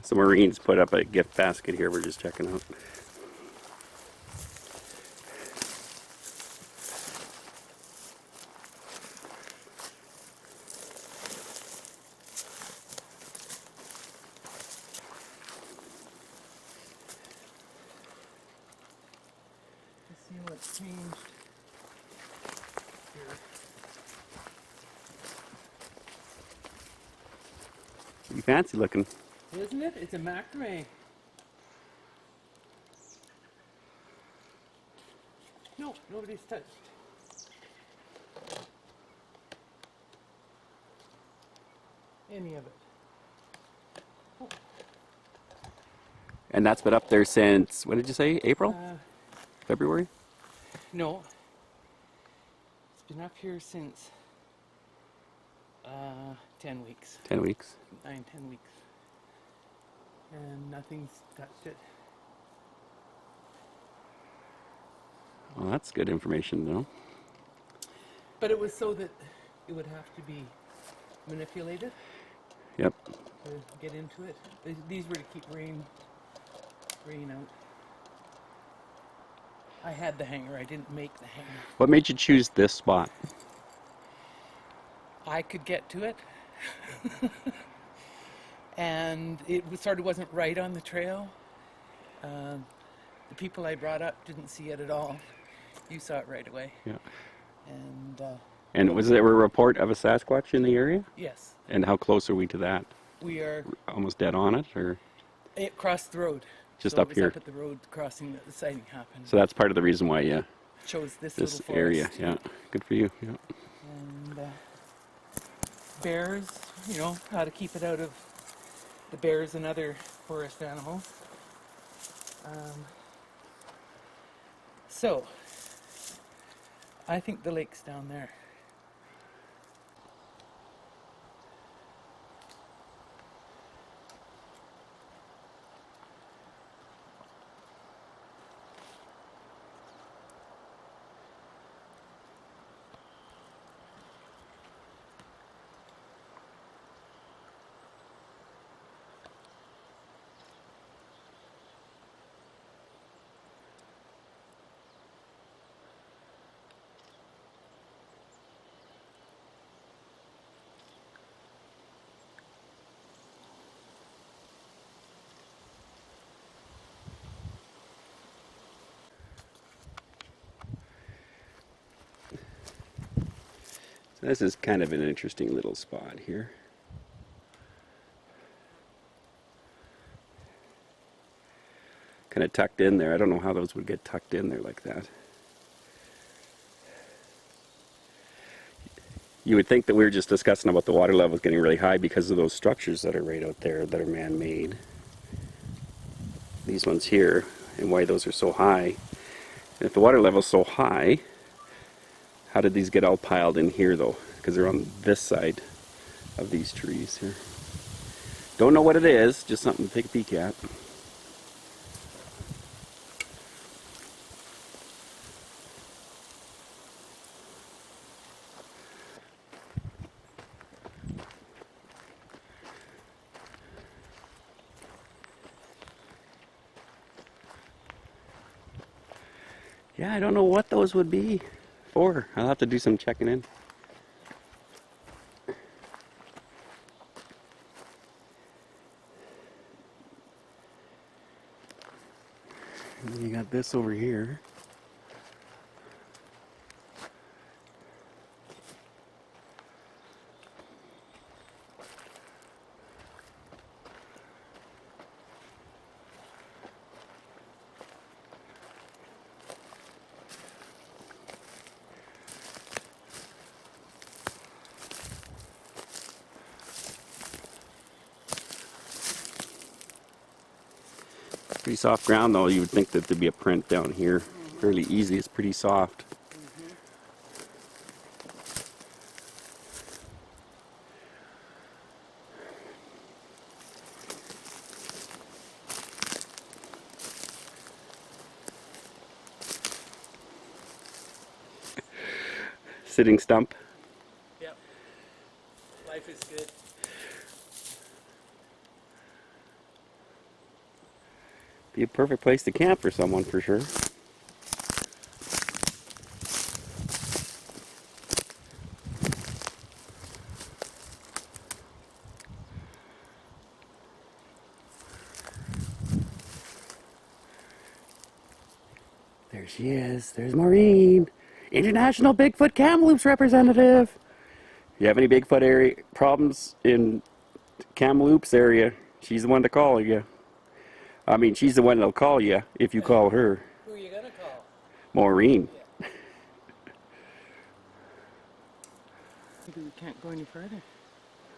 So Maureen's put up a gift basket here we're just checking out. Let's see what's changed here. Pretty fancy looking. Isn't it? It's a macrame. No, nobody's touched. Any of it. Oh. And that's been up there since, what did you say, April? February? No. It's been up here since 10 weeks. 10 weeks. 9, 10 weeks. And nothing's touched it. Well, that's good information, though. But it was so that it would have to be manipulated Yep. to get into it. These were to keep rain out. I had the hanger. I didn't make the hanger. What made you choose this spot? I could get to it. And it sort of wasn't right on the trail. The people I brought up didn't see it at all. You saw it right away. Yeah. And was there a report of a Sasquatch in the area? yes, And how close are we to that? we are. Almost dead on it, or It crossed the road. just so up it was here? up at the road crossing that the sighting happened. So that's part of the reason why you Chose this this little area. forest. Yeah, good for you. Yeah. And bears, you know, how to keep it out of the bears and other forest animals. So, I think the lake's down there. So this is kind of an interesting little spot here. Kind of tucked in there. I don't know how those would get tucked in there like that. You would think that we were just discussing about the water levels getting really high because of those structures that are right out there that are man-made. These ones here, and why those are so high. And if the water level's so high, how did these get all piled in here though? Because they're on this side of these trees here. Don't know what it is, just something to take a peek at. Yeah, I don't know what those would be for. I'll have to do some checking in. And then you got this over here. Pretty soft ground though. You would think that there'd be a print down here. Fairly easy. It's pretty soft. Sitting stump. Yep. Life is good. Be a perfect place to camp for someone for sure. There she is. There's Maureen, International Bigfoot Kamloops representative. If you have any Bigfoot area problems in Kamloops area, she's the one to call you. I mean, she's the one that'll call you if you call her. Who are you gonna call? Maureen. Yeah. Maybe we can't go any further.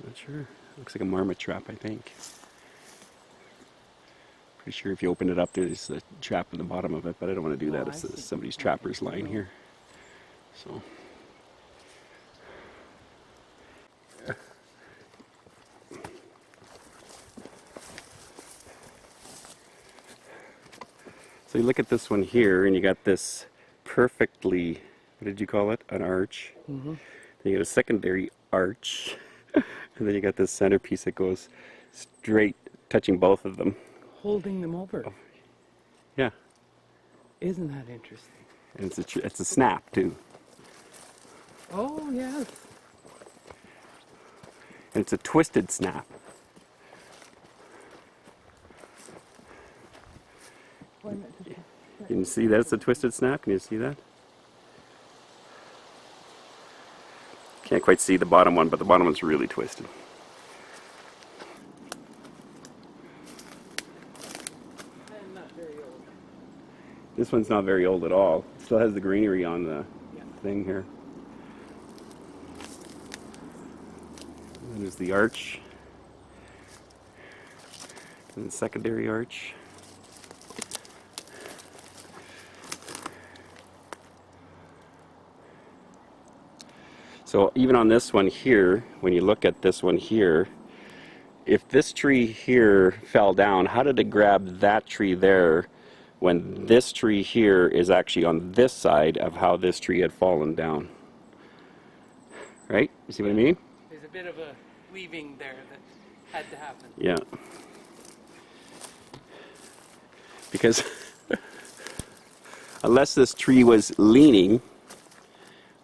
Not sure. Looks like a marmot trap, I think. Pretty sure if you open it up, there's a trap in the bottom of it, but I don't want to do that. It's somebody's trapper's line here. So. So you look at this one here, and you got this perfectly, what did you call it? An arch. Mm-hmm. Then you got a secondary arch, and then you got this centerpiece that goes straight, touching both of them. Holding them over. Oh. Yeah. Isn't that interesting? And it's a snap too. Oh, yes. And it's a twisted snap. You can see that it's a twisted snap. Can you see that? Can't quite see the bottom one, but the bottom one's really twisted. And not very old. This one's not very old at all. It still has the greenery on the thing here. And there's the arch. And the secondary arch. So even on this one here, when you look at this one here, if this tree here fell down, how did it grab that tree there when this tree here is actually on this side of how this tree had fallen down? Right? You see what I mean? There's a bit of a weaving there that had to happen. Yeah. Because unless this tree was leaning,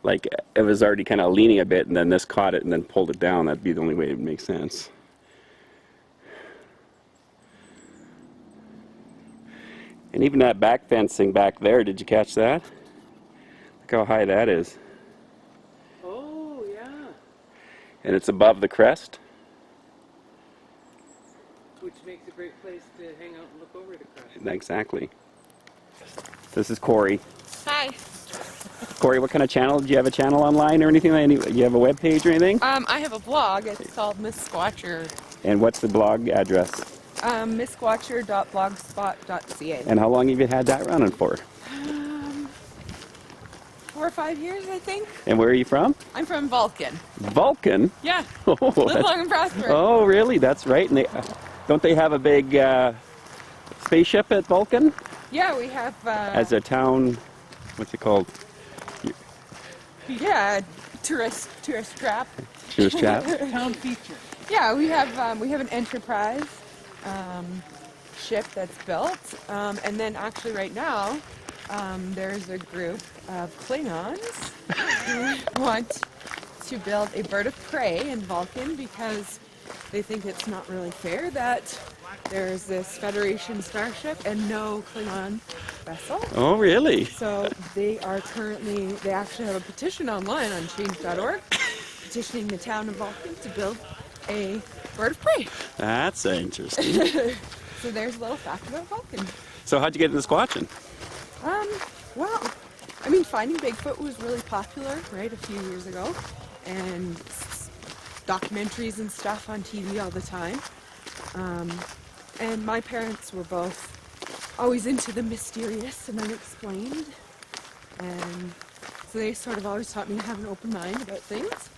like it was already kind of leaning a bit and then this caught it and then pulled it down, that'd be the only way it would make sense. And even that back fencing back there, did you catch that? Look how high that is. Oh, yeah. And it's above the crest. Which makes a great place to hang out and look over the crest. Exactly. This is Cori. Hi. Cori, what kind of channel? Do you have a channel online or anything? You have a web page or anything? I have a blog. It's called Miss Squatcher. And what's the blog address? MissSquatcher.blogspot.ca. And how long have you had that running for? 4 or 5 years, I think. And where are you from? I'm from Vulcan. Vulcan? Yeah. Oh, Live that's- long and prosper. oh really? That's right. And don't they have a big spaceship at Vulcan? Yeah, we have. As a town, what's it called? Yeah, tourist trap. Tourist trap? Town feature. Yeah, we have an Enterprise ship that's built, and then actually right now there's a group of Klingons who want to build a bird of prey in Vulcan because they think it's not really fair that there's this Federation starship and no Klingon vessel. Oh, really? So they actually have a petition online on change.org petitioning the town of Vulcan to build a bird of prey. That's interesting. So there's a little fact about Vulcan. So how'd you get into squatching? Well, I mean, finding Bigfoot was really popular, right, a few years ago, and documentaries and stuff on TV all the time. And my parents were both always into the mysterious and unexplained, and so they sort of always taught me to have an open mind about things.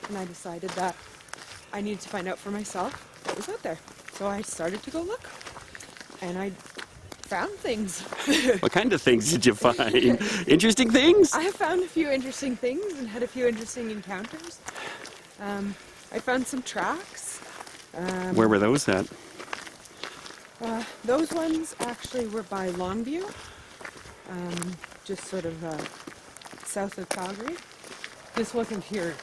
And I decided that I needed to find out for myself what was out there. So I started to go look, and I found things. What kind of things did you find? Interesting things? I found a few interesting things and had a few interesting encounters. I found some tracks. Where were those at? Those ones actually were by Longview, just sort of south of Calgary. This wasn't here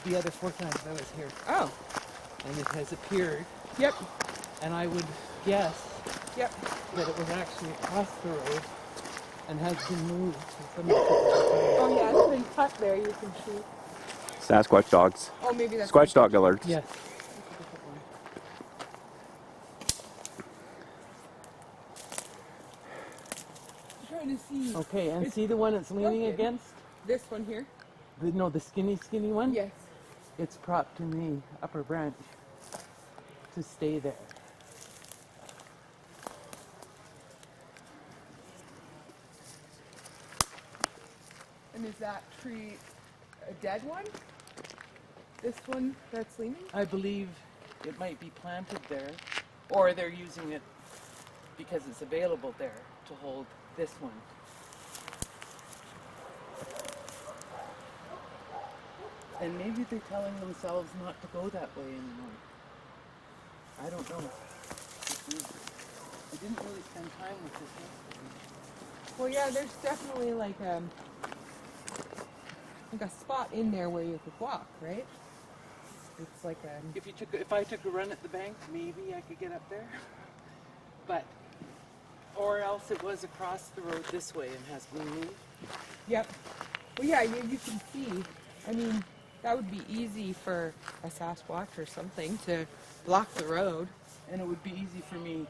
the other 4 times I was here, Oh, and it has appeared, yep, and I would guess yep. that it was actually across the road and has been moved. Oh yeah, it's been cut there, you can see. Sasquatch dogs. Oh, maybe that's... Squatch dog alerts. Yes. I'm trying to see Okay, and see the one it's leaning Okay. against? this one here. The skinny one? Yes. It's propped in the upper branch to stay there. And is that tree a dead one? This one that's leaning? I believe it might be planted there, or they're using it because it's available there to hold this one. And maybe they're telling themselves not to go that way anymore. I don't know. I didn't really spend time with this yesterday. Well, yeah, there's definitely like a spot in there where you could walk, right? It's like a... If I took a run at the bank, maybe I could get up there. But, or else it was across the road this way and has been moved. Yep. Well, yeah, you can see. I mean, that would be easy for a Sasquatch or something to block the road. And it would be easy for me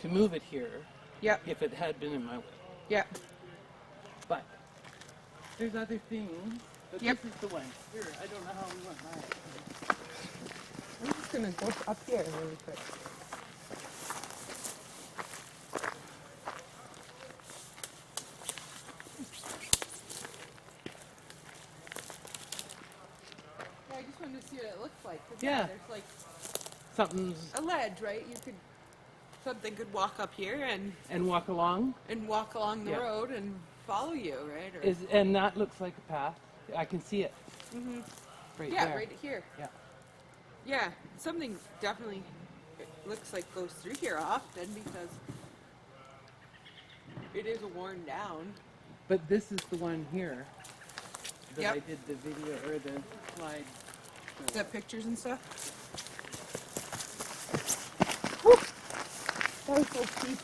to move it here Yep. if it had been in my way. Yep. But there's other things. But Yep. this is the one. Here, I don't know how we went by it. I'm just gonna go up here really quick. Yeah, I just wanted to see what it looks like. 'Cause, Yeah. there's like Something's a ledge, right? Something could walk up here and walk along. and walk along the Yeah. road and follow you, right? Or, And that looks like a path. I can see it. Right yeah, there. right here. Yeah. Yeah, something definitely it looks like goes through here often because it is worn down. But this is the one here that Yep. I did the video or the slide. Is that pictures and stuff? Whew. That was so steep.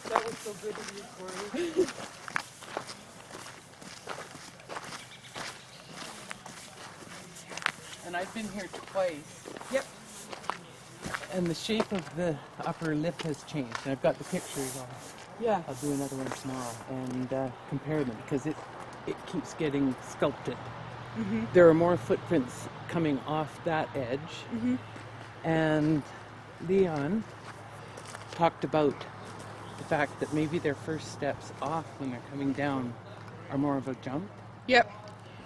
That was so good of you, Cori. And I've been here twice, Yep. and the shape of the upper lip has changed. And I've got the pictures on. Yeah. I'll do another one tomorrow and compare them because it keeps getting sculpted. There are more footprints coming off that edge. And Leon talked about the fact that maybe their first steps off when they're coming down are more of a jump Yep.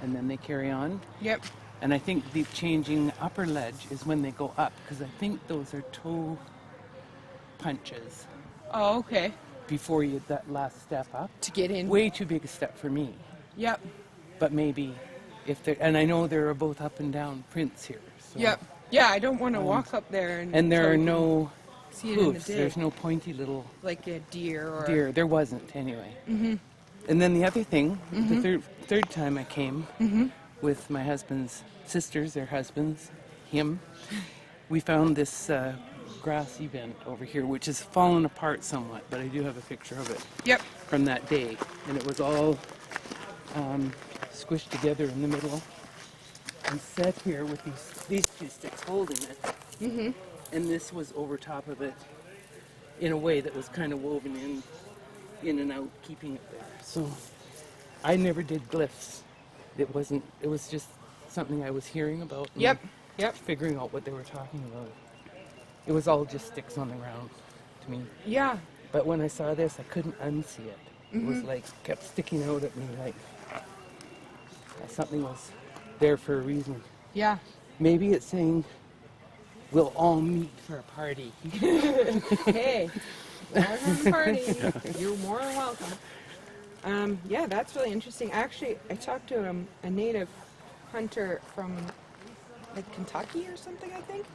and then they carry on. Yep. And I think the changing upper ledge is when they go up because I think those are toe punches Oh, okay. before that last step up. To get in. Way too big a step for me. Yep. But maybe if they're, and I know there are both up and down prints here. So. Yep. Yeah, I don't want to walk up there And there are until no see it in the hoofs. day. There's no pointy little like a deer or deer. There wasn't anyway. And then the other thing, the third time I came with my husband's sisters, their husbands, him, we found this grassy vent over here, which has fallen apart somewhat, but I do have a picture of it Yep. from that day. And it was all squished together in the middle and set here with these two sticks holding it. And this was over top of it in a way that was kind of woven in and out, keeping it there. So I never did glyphs. It was just something I was hearing about. And Yep. Yep. figuring out what they were talking about. It was all just sticks on the ground to me. Yeah. But when I saw this, I couldn't unsee it. It was like, kept sticking out at me like something was there for a reason. Yeah. Maybe it's saying, we'll all meet for a party. Hey, we're having a party. You're more than welcome. Yeah, that's really interesting. Actually, I talked to a native hunter from like Kentucky or something, I think.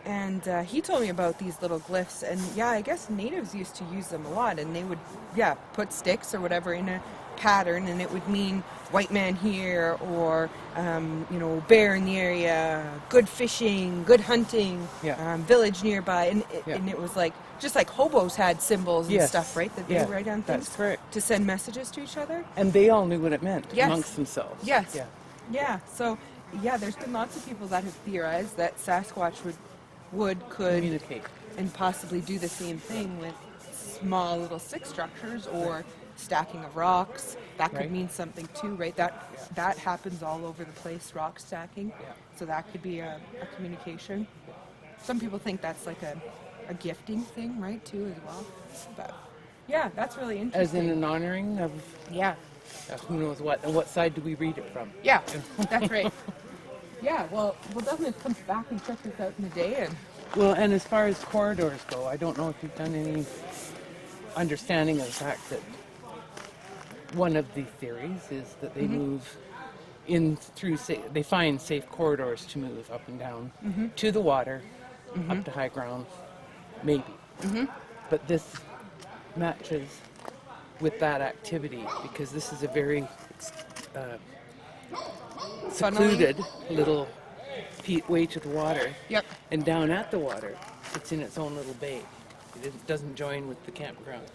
And he told me about these little glyphs, and yeah, I guess natives used to use them a lot, and they would, put sticks or whatever in a pattern, and it would mean white man here, or, bear in the area, good fishing, good hunting, village nearby, and it was like, just like hobos had symbols and stuff, right, that they would write down things that's correct. to send messages to each other. And they all knew what it meant Yes. amongst themselves. Yes. Yeah. Yeah, so, there's been lots of people that have theorized that Sasquatch could Communicate. and possibly do the same thing with small little stick structures or stacking of rocks. That could Right. mean something too, right? That happens all over the place, rock stacking. Yeah. So that could be a communication. Some people think that's like a gifting thing, right, too, as well. But yeah, that's really As interesting. in an honoring of Yeah. who knows what. And what side do we read it from? Yeah, that's right. Yeah, well, definitely come back and check this out in a day. And Well, and as far as corridors go, I don't know if you've done any understanding of the fact that one of the theories is that they move in through, they find safe corridors to move up and down to the water, up to high ground, maybe. But this matches with that activity because this is a very secluded little way to the water. Yep. And down at the water, it's in its own little bay. It doesn't join with the campground.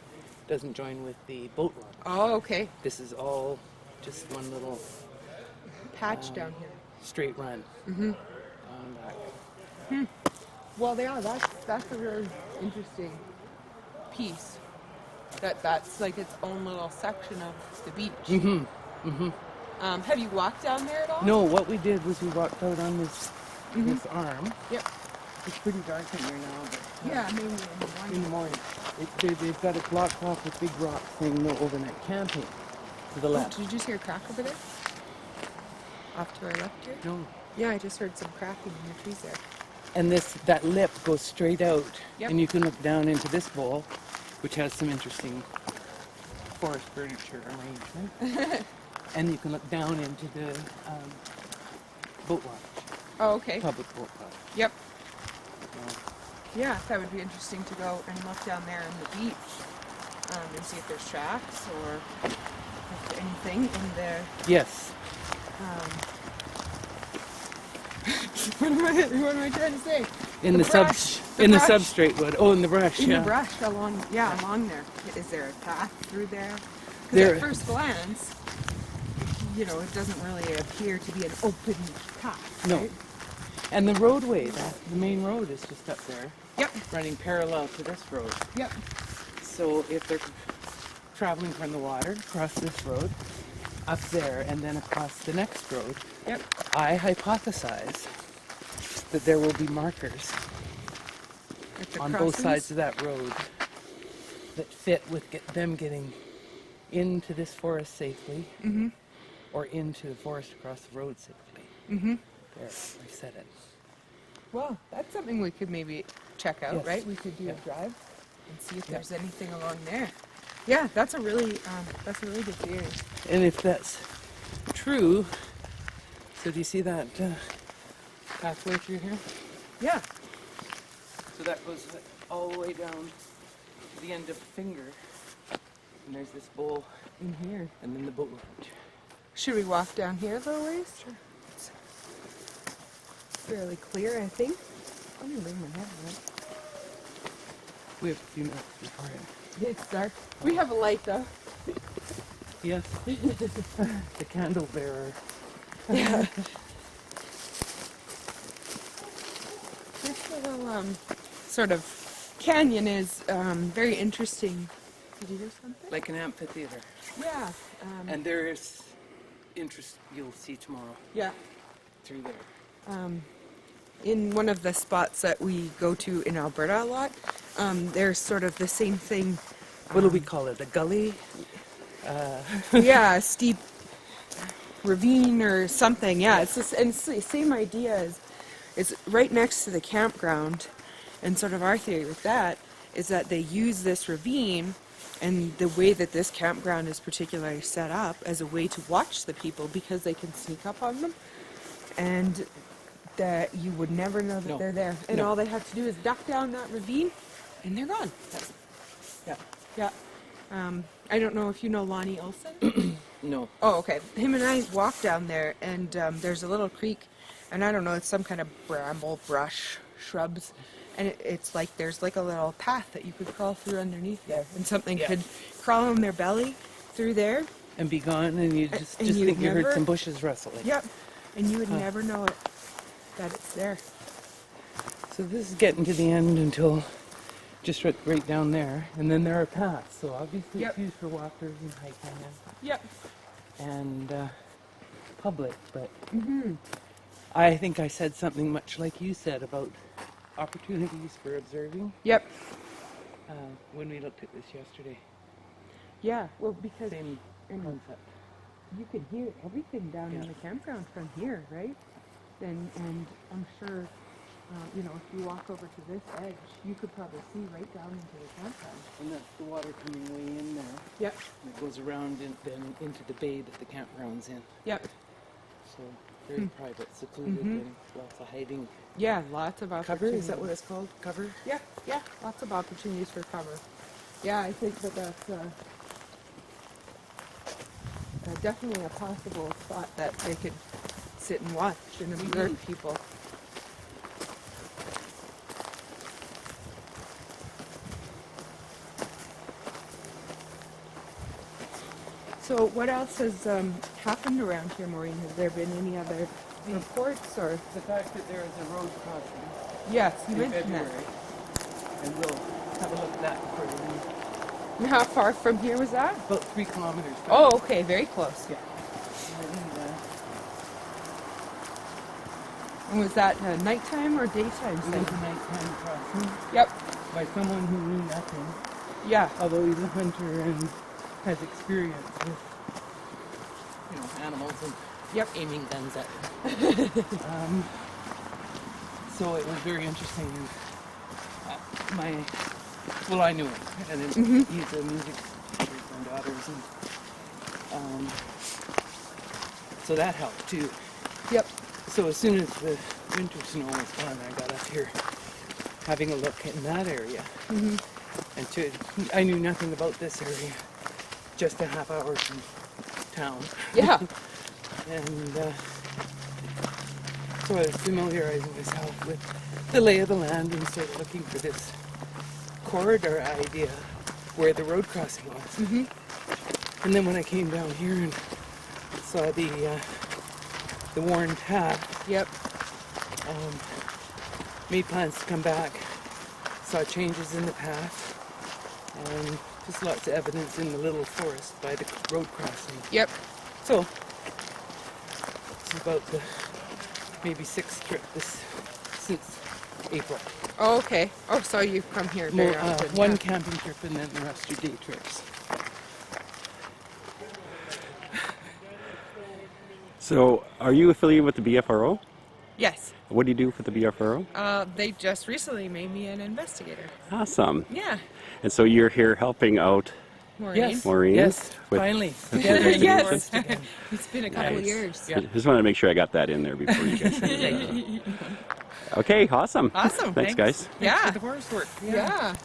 Doesn't join with the boat launch. Oh, okay. This is all just one little Patch down here. straight run. On back. Well, yeah, that's a really interesting piece. That's like its own little section of the beach. Have you walked down there at all? No, what we did was we walked out on this arm. Yep. It's pretty dark in here now, but Yeah, maybe in the morning. in the morning. They've got it blocked off with big rocks saying no overnight camping to the Oh, left. did you just hear a crack over there? Off to our left here? No. Yeah, I just heard some cracking in the trees there. And that lip goes straight out, Yep. and you can look down into this bowl, which has some interesting forest furniture arrangement. And you can look down into the boat launch, Oh, okay. public boat launch. Yep. So, Yeah, that would be interesting to go and look down there on the beach and see if there's tracks or if anything in there. yes. What am I trying to say? In The the, brush. The in the brush. substrate wood. Oh, in the brush. In yeah. the brush along there. Is there a path through there? Because There- at first glance, it doesn't really appear to be an open path. No. Right? And the roadway, the main road is just up there, Yep. running parallel to this road. Yep. So if they're traveling from the water across this road, up there, and then across the next road, Yep. I hypothesize that there will be markers Like the on both crossings? sides of that road that fit with them getting into this forest safely or into the forest across the road safely. There, I said it. Well, that's something we could maybe check out, Yes. right? We could do Yeah. a drive and see if there's anything along there. Yeah, that's a really good theory. And if that's true, so do you see that pathway through here? Yeah. So that goes all the way down to the end of the finger. And there's this bowl In here. and then the boat launch. Should we walk down here a little ways? Sure. It's fairly clear, I think. I'm gonna bring my headlight. We have a few minutes before it. It's dark. We have a light though. Yes. The candle bearer. Yeah. This little sort of canyon is very interesting. Did you do something? Like an amphitheater. Yeah. And there's interest you'll see tomorrow Yeah. through there. In one of the spots that we go to in Alberta a lot, there's sort of the same thing. What do we call it? A gully? Yeah, a steep ravine or something. Yeah, it's the same idea as it's right next to the campground. And sort of our theory with that is that they use this ravine and the way that this campground is particularly set up as a way to watch the people because they can sneak up on them. And that you would never know that No. they're there. And No. all they have to do is duck down that ravine, and they're gone. Yeah. Yeah. I don't know if you know Lonnie Olson. No. Oh, okay. Him and I walked down there, and there's a little creek, and I don't know, it's some kind of bramble, brush, shrubs, and it's like there's like a little path that you could crawl through underneath there, and something Yeah. could crawl on their belly through there. And be gone, and you just and you think you heard never- some bushes rustling. Yep. And you would never know it, that it's there. So this is getting to the end until just right down there, and then there are paths. So obviously Yep. it's used for walkers and hiking Yep. and public. But I think I said something much like you said about opportunities for observing Yep. when we looked at this yesterday. Yeah. Well, because Same concept. you could hear everything down in Yeah. the campground from here, right? And I'm sure, you know, if you walk over to this edge, you could probably see right down into the campground. And that's the water coming way in there. Yep. And it goes around then into the bay that the campground's in. Yep. So very private, secluded, and lots of hiding. Yeah, lots of Cover, opportunities. is that what it's called? Cover? Yeah, yeah, lots of opportunities for cover. Yeah, I think that's definitely a possible spot that they could sit and watch and observe people. So what else has happened around here, Maureen? Has there been any other reports or? The fact that there is a road crossing Yes, you in mentioned February. And we'll have a look at that before we leave. that. How far from here was that? About 3 kilometers. from Oh, here. okay, very close. Yeah. And was that nighttime or daytime? It was a nighttime crossing Yep. by someone who knew nothing, Yeah. although he's a hunter and has experience with, animals and Yep. aiming guns at them. So it was very interesting. I knew him, and then he's a music teacher with my daughters, and so that helped too. Yep. So as soon as the winter snow was gone, I got up here having a look in that area. And I knew nothing about this area, just a half hour from town. Yeah. And so I was familiarizing myself with the lay of the land and sort of looking for this corridor idea where the road crossing was. And then when I came down here and saw the worn path, Yep. made plans to come back, saw changes in the path, and just lots of evidence in the little forest by the road crossing. Yep. So, it's about the maybe 6th trip since April. Oh, okay. Oh, so you've come here very often. One yeah. camping trip and then the rest are day trips. So, are you affiliated with the BFRO? Yes. What do you do for the BFRO? They just recently made me an investigator. Awesome. Yeah. And so you're here helping out. Maureen. Yes, Maureen? yes, With- finally. Together in the Yes. forest again. It's been a couple of Nice. years. Yeah. Just wanted to make sure I got that in there before you guys said it. Okay, awesome. Awesome. Thanks, guys. Yeah. For the forest work. Yeah.